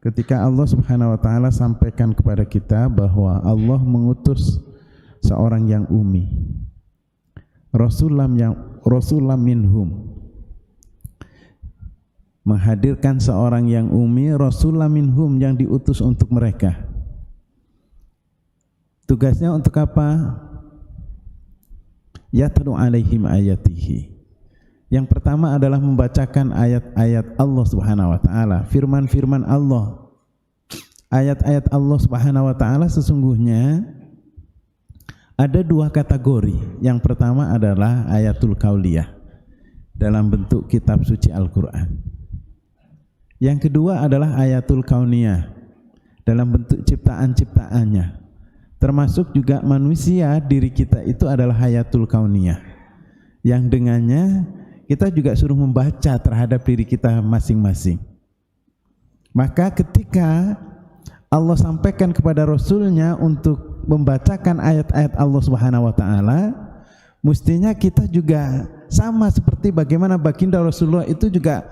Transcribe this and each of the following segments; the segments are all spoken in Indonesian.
ketika Allah Subhanahu wa taala sampaikan kepada kita bahwa Allah mengutus seorang yang ummi, rasulam minhum, menghadirkan seorang yang ummi, rasulam minhum, yang diutus untuk mereka. Tugasnya untuk apa? Yatlu alaihim ayatihi. Yang pertama adalah membacakan ayat-ayat Allah Subhanahu wa taala, firman-firman Allah. Ayat-ayat Allah Subhanahu wa taala sesungguhnya ada dua kategori. Yang pertama adalah ayatul kauliyah dalam bentuk kitab suci Al-Qur'an. Yang kedua adalah ayatul kauniyah dalam bentuk ciptaan-ciptaannya. Termasuk juga manusia, diri kita itu adalah ayatul kauniyah, yang dengannya kita juga suruh membaca terhadap diri kita masing-masing. Maka ketika Allah sampaikan kepada Rasulnya untuk membacakan ayat-ayat Allah Subhanahu wa taala, mestinya kita juga sama seperti bagaimana baginda Rasulullah itu juga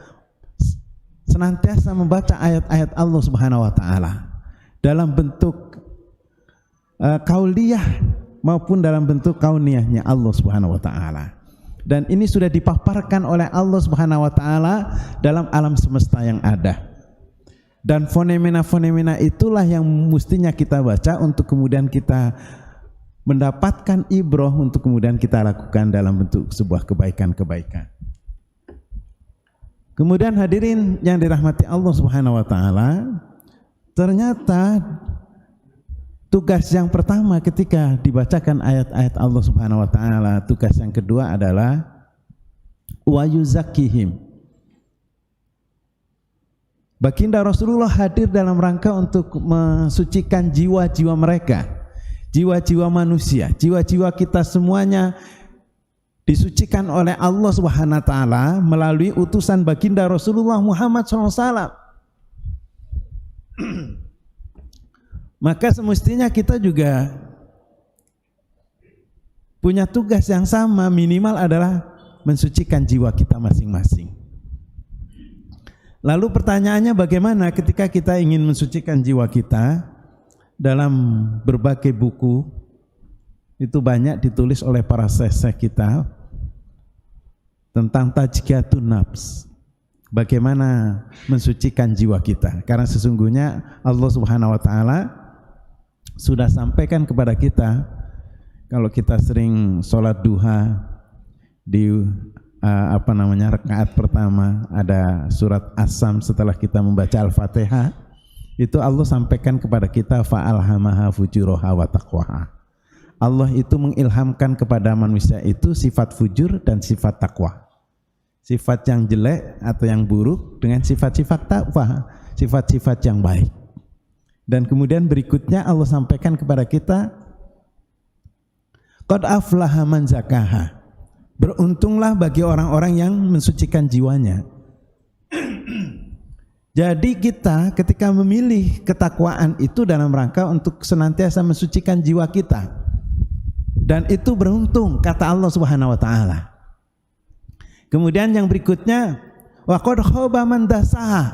senantiasa membaca ayat-ayat Allah Subhanahu wa taala dalam bentuk kauliyah maupun dalam bentuk kauniyahnya Allah Subhanahu wa taala. Dan ini sudah dipaparkan oleh Allah Subhanahu wa taala dalam alam semesta yang ada. Dan fonemena-fonemena itulah yang mestinya kita baca untuk kemudian kita mendapatkan ibrah, untuk kemudian kita lakukan dalam bentuk sebuah kebaikan-kebaikan. Kemudian hadirin yang dirahmati Allah Subhanahu wa taala, ternyata tugas yang pertama ketika dibacakan ayat-ayat Allah Subhanahu wa taala, tugas yang kedua adalah wa yuzakkihim. Baginda Rasulullah hadir dalam rangka untuk mensucikan jiwa-jiwa mereka, jiwa-jiwa manusia, jiwa-jiwa kita semuanya disucikan oleh Allah Subhanahu wa taala melalui utusan baginda Rasulullah Muhammad SAW. Maka semestinya kita juga punya tugas yang sama, minimal adalah mensucikan jiwa kita masing-masing. Lalu pertanyaannya, bagaimana ketika kita ingin mensucikan jiwa kita? Dalam berbagai buku itu banyak ditulis oleh para syekh kita tentang tazkiyatun nafs, bagaimana mensucikan jiwa kita. Karena sesungguhnya Allah Subhanahu wa taala sudah sampaikan kepada kita, kalau kita sering sholat duha di rakaat pertama ada surat As-Sam, setelah kita membaca Al-Fatihah itu Allah sampaikan kepada kita fa'alhamaha fujuraha wa taqwaha. Allah itu mengilhamkan kepada manusia itu sifat fujur dan sifat takwa, sifat yang jelek atau yang buruk dengan sifat-sifat takwa, sifat-sifat yang baik. Dan kemudian berikutnya Allah sampaikan kepada kita qad aflaha man zakaha, beruntunglah bagi orang-orang yang mensucikan jiwanya. Jadi kita ketika memilih ketakwaan itu dalam rangka untuk senantiasa mensucikan jiwa kita, dan itu beruntung kata Allah Subhanahu wa taala. Kemudian yang berikutnya wa qad khaba man dasaha,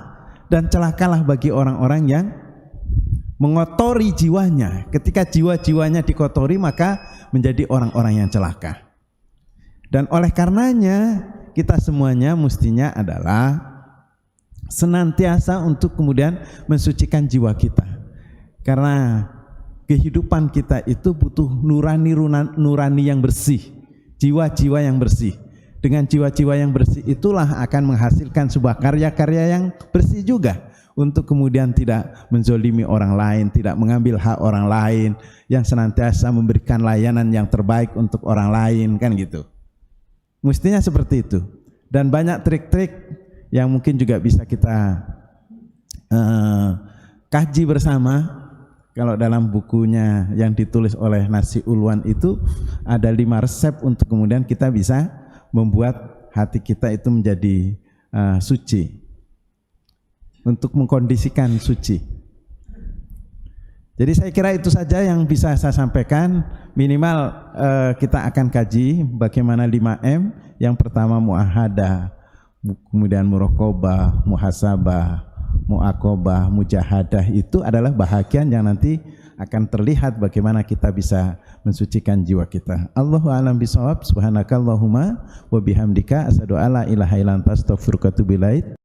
dan celakalah bagi orang-orang yang mengotori jiwanya. Ketika jiwa-jiwanya dikotori maka menjadi orang-orang yang celaka. Dan oleh karenanya kita semuanya mestinya adalah senantiasa untuk kemudian mensucikan jiwa kita. Karena kehidupan kita itu butuh nurani yang bersih, jiwa-jiwa yang bersih. Dengan jiwa-jiwa yang bersih itulah akan menghasilkan sebuah karya-karya yang bersih juga, untuk kemudian tidak menzolimi orang lain, tidak mengambil hak orang lain, yang senantiasa memberikan layanan yang terbaik untuk orang lain, kan gitu. Mestinya seperti itu. Dan banyak trik-trik yang mungkin juga bisa kita kaji bersama. Kalau dalam bukunya yang ditulis oleh Nasi Ulwan itu ada 5 resep untuk kemudian kita bisa membuat hati kita itu menjadi suci, untuk mengkondisikan suci. Jadi saya kira itu saja yang bisa saya sampaikan. Minimal kita akan kaji bagaimana 5M. Yang pertama muahadah, kemudian muraqabah, muhasabah, muaqabah, mujahadah itu adalah bahagian yang nanti akan terlihat bagaimana kita bisa mensucikan jiwa kita. Allahu a'lam bishawab. Subhanakallahumma wa bihamdika asyhadu alla ilaha illa anta astaghfiruka wa atubu ilaik.